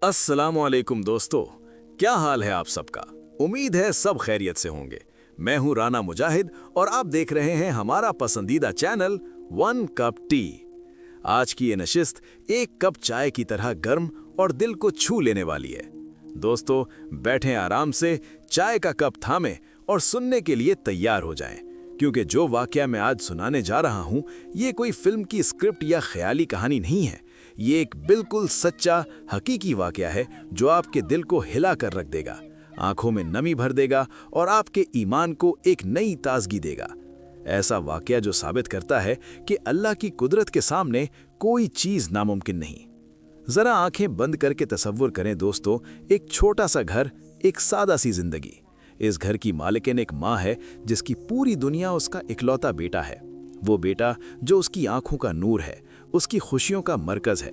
अस्सलामुअलैकुम दोस्तों, क्या हाल है आप सबका। उम्मीद है सब खैरियत से होंगे। मैं हूं राना मुजाहिद और आप देख रहे हैं हमारा पसंदीदा चैनल वन कप टी। आज की ये नशिस्त एक कप चाय की तरह गर्म और दिल को छू लेने वाली है। दोस्तों, बैठें आराम से, चाय का कप थामें और सुनने के लिए तैयार हो जाएं, क्योंकि जो वाकया मैं आज सुनाने जा रहा हूं, ये कोई फिल्म की स्क्रिप्ट या ख्याली कहानी नहीं है। ये एक बिल्कुल सच्चा, हकीकी वाकया है जो आपके दिल को हिला कर रख देगा, आंखों में नमी भर देगा और आपके ईमान को एक नई ताजगी देगा। ऐसा वाकया जो साबित करता है कि अल्लाह की कुदरत के सामने कोई चीज नामुमकिन नहीं। जरा आंखें बंद करके तसव्वुर करें दोस्तों, एक छोटा सा घर, एक सादा सी जिंदगी। इस घर की मालिकिन एक माँ है जिसकी पूरी दुनिया उसका इकलौता बेटा है। वो बेटा जो उसकी आंखों का नूर है, उसकी खुशियों का मरकज है।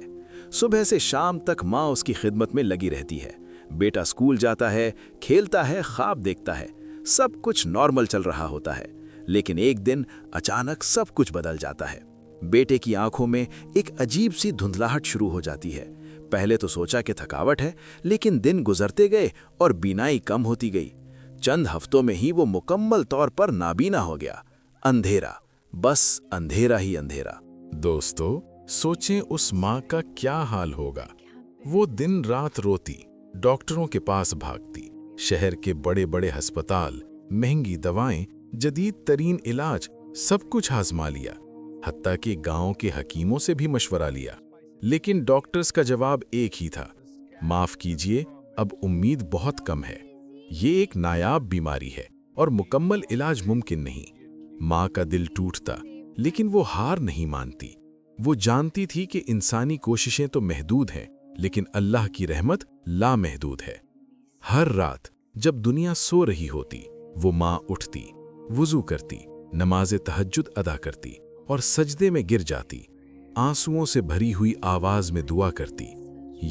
सुबह से शाम तक माँ उसकी खिदमत में लगी रहती है। बेटा स्कूल जाता है, खेलता है, ख्वाब देखता है, सब कुछ नॉर्मल चल रहा होता है। लेकिन एक दिन अचानक सब कुछ बदल जाता है। बेटे की आंखों में एक अजीब सी धुंधलाहट शुरू हो जाती है। पहले तो सोचा कि थकावट है, लेकिन दिन गुजरते गए और बीनाई कम होती गई। चंद हफ्तों में ही वो मुकम्मल तौर पर नाबीना हो गया। अंधेरा, बस अंधेरा ही अंधेरा। दोस्तों, सोचें उस माँ का क्या हाल होगा। वो दिन रात रोती, डॉक्टरों के पास भागती, शहर के बड़े बड़े अस्पताल, महंगी दवाएं, जदीद तरीन इलाज, सब कुछ आजमा लिया, हत्ता कि गांव के हकीमों से भी मशवरा लिया। लेकिन डॉक्टर्स का जवाब एक ही था, माफ कीजिए, अब उम्मीद बहुत कम है। ये एक नायाब बीमारी है और मुकम्मल इलाज मुमकिन नहीं। माँ का दिल टूटता, लेकिन वो हार नहीं मानती। वो जानती थी कि इंसानी कोशिशें तो महदूद हैं, लेकिन अल्लाह की रहमत लामहदूद है। हर रात जब दुनिया सो रही होती, वो माँ उठती, वुजू करती, नमाज़े तहज्जुद अदा करती और सजदे में गिर जाती। आंसुओं से भरी हुई आवाज में दुआ करती,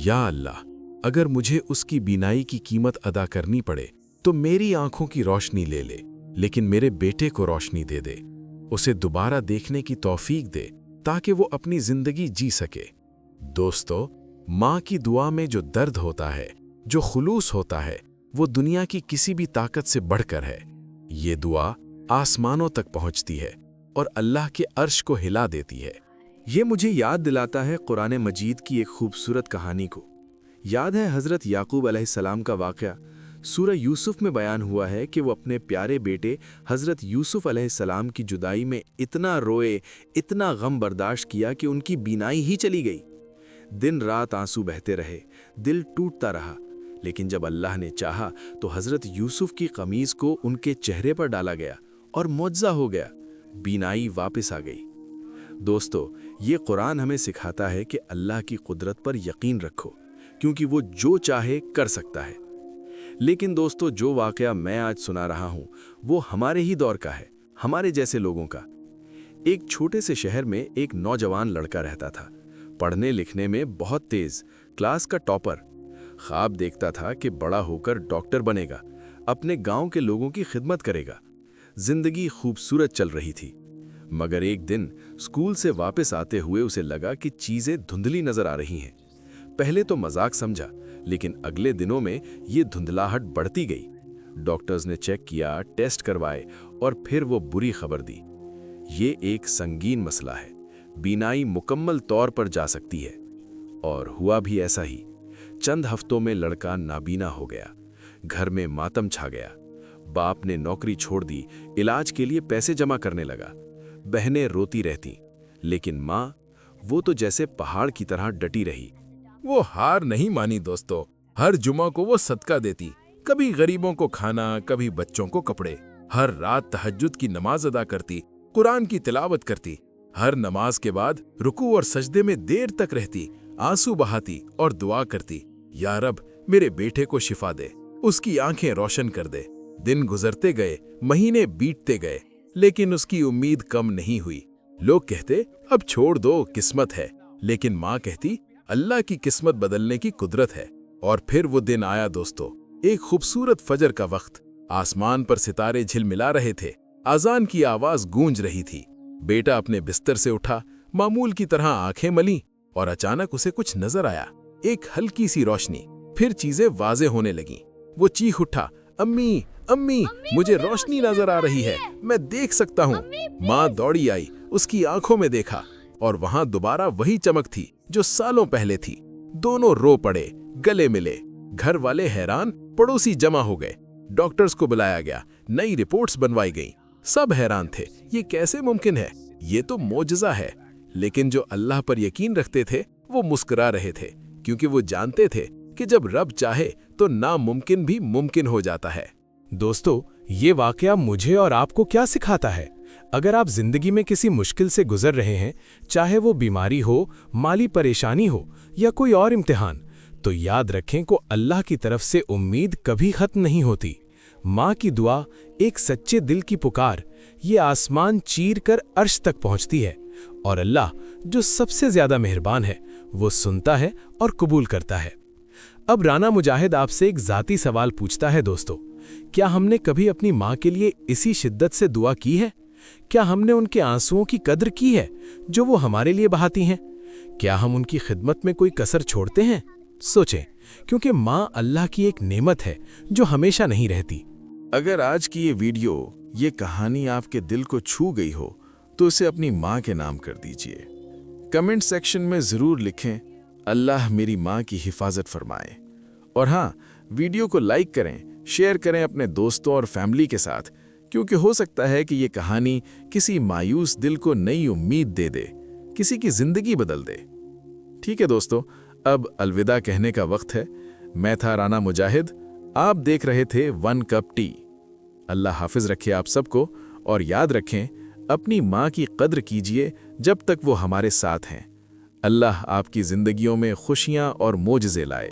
या अल्लाह, अगर मुझे उसकी बीनाई की कीमत अदा करनी पड़े तो मेरी आंखों की रोशनी ले ले, लेकिन मेरे बेटे को रोशनी दे दे, उसे दोबारा देखने की तौफीक दे ताकि वो अपनी जिंदगी जी सके। दोस्तों, माँ की दुआ में जो दर्द होता है, जो खुलूस होता है, वो दुनिया की किसी भी ताकत से बढ़कर है। ये दुआ आसमानों तक पहुंचती है और अल्लाह के अर्श को हिला देती है। ये मुझे याद दिलाता है कुरान मजीद की एक खूबसूरत कहानी को। याद है हज़रत याकूब अलैहिस्सलाम का वाक़या। सूरह यूसुफ में बयान हुआ है कि वो अपने प्यारे बेटे हज़रत यूसुफ अलैहिस्सलाम की जुदाई में इतना रोए, इतना गम बर्दाश्त किया कि उनकी बीनाई ही चली गई। दिन रात आंसू बहते रहे, दिल टूटता रहा। लेकिन जब अल्लाह ने चाहा तो हज़रत यूसुफ की कमीज़ को उनके चेहरे पर डाला गया और मुआज़ा हो गया, बीनाई वापस आ गई। दोस्तों, ये कुरान हमें सिखाता है कि अल्लाह की कुदरत पर यकीन रखो, क्योंकि वो जो चाहे कर सकता है। लेकिन दोस्तों, जो वाकया मैं आज सुना रहा हूं, वो हमारे ही दौर का है, हमारे जैसे लोगों का। एक छोटे से शहर में एक नौजवान लड़का रहता था, पढ़ने लिखने में बहुत तेज, क्लास का टॉपर। ख्वाब देखता था कि बड़ा होकर डॉक्टर बनेगा, अपने गांव के लोगों की खिदमत करेगा। जिंदगी खूबसूरत चल रही थी, मगर एक दिन स्कूल से वापस आते हुए उसे लगा कि चीजें धुंधली नजर आ रही हैं। पहले तो मजाक समझा, लेकिन अगले दिनों में ये धुंधलाहट बढ़ती गई। डॉक्टर्स ने चेक किया, टेस्ट करवाए और फिर वो बुरी खबर दी, ये एक संगीन मसला है, बीनाई मुकम्मल तौर पर जा सकती है। और हुआ भी ऐसा ही। चंद हफ्तों में लड़का नाबीना हो गया। घर में मातम छा गया। बाप ने नौकरी छोड़ दी, इलाज के लिए पैसे जमा करने लगा। बहनें रोती रहती, लेकिन माँ, वो तो जैसे पहाड़ की तरह डटी रही। वो हार नहीं मानी दोस्तों। हर जुमा को वो सदका देती, कभी गरीबों को खाना, कभी बच्चों को कपड़े। हर रात तहज्जुद की नमाज अदा करती, कुरान की तिलावत करती। हर नमाज के बाद रुकू और सजदे में देर तक रहती, आंसू बहाती और दुआ करती, या रब, मेरे बेटे को शिफा दे, उसकी आंखें रोशन कर दे। दिन गुजरते गए, महीने बीतते गए, लेकिन उसकी उम्मीद कम नहीं हुई। लोग कहते, अब छोड़ दो, किस्मत है। लेकिन माँ कहती, अल्लाह की किस्मत बदलने की कुदरत है। और फिर वो दिन आया दोस्तों, एक खूबसूरत फजर का वक्त। आसमान पर सितारे झिलमिला रहे थे, अजान की आवाज गूंज रही थी। बेटा अपने बिस्तर से उठा, मामूल की तरह आंखें मली और अचानक उसे कुछ नजर आया। एक हल्की सी रोशनी, फिर चीजें वाज़ेह होने लगीं। वो चीख उठा, अम्मी अम्मी, मुझे रोशनी नजर आ रही है, मैं देख सकता हूँ। माँ दौड़ी आई, उसकी आंखों में देखा और वहां दोबारा वही चमक थी जो सालों पहले थी। दोनों रो पड़े, गले मिले। घर वाले हैरान, पड़ोसी जमा हो गए। डॉक्टर्स को बुलाया गया, नई रिपोर्ट्स बनवाई गईं। सब हैरान थे, ये कैसे मुमकिन है, ये तो मोजज़ा है। लेकिन जो अल्लाह पर यकीन रखते थे वो मुस्कुरा रहे थे, क्योंकि वो जानते थे कि जब रब चाहे तो नामुमकिन भी मुमकिन हो जाता है। दोस्तों, ये वाकया मुझे और आपको क्या सिखाता है? अगर आप जिंदगी में किसी मुश्किल से गुजर रहे हैं, चाहे वो बीमारी हो, माली परेशानी हो या कोई और इम्तिहान, तो याद रखें कि अल्लाह की तरफ से उम्मीद कभी खत्म नहीं होती। माँ की दुआ, एक सच्चे दिल की पुकार, ये आसमान चीर कर अर्श तक पहुँचती है और अल्लाह जो सबसे ज्यादा मेहरबान है वो सुनता है और कबूल करता है। अब राना मुजाहिद आपसे एक ज़ाती सवाल पूछता है दोस्तों, क्या हमने कभी अपनी माँ के लिए इसी शिद्दत से दुआ की है? क्या हमने उनके आंसुओं की कद्र की है जो वो हमारे लिए बहाती हैं? क्या हम उनकी खिदमत में कोई कसर छोड़ते हैं? सोचें, क्योंकि माँ अल्लाह की एक नेमत है जो हमेशा नहीं रहती। अगर आज की ये वीडियो, ये कहानी आपके दिल को छू गई हो तो इसे अपनी माँ के नाम कर दीजिए। कमेंट सेक्शन में ज़रूर लिखें, अल्लाह मेरी माँ की हिफाजत फरमाए। और हाँ, वीडियो को लाइक करें, शेयर करें अपने दोस्तों और फैमिली के साथ, क्योंकि हो सकता है कि ये कहानी किसी मायूस दिल को नई उम्मीद दे दे, किसी की ज़िंदगी बदल दे। ठीक है दोस्तों, अब अलविदा कहने का वक्त है। मैं था राना मुजाहिद, आप देख रहे थे वन कप टी। अल्लाह हाफिज रखे आप सबको, और याद रखें, अपनी माँ की कद्र कीजिए जब तक वो हमारे साथ हैं। अल्लाह आपकी ज़िंदगियों में खुशियाँ और मोजज़े लाए।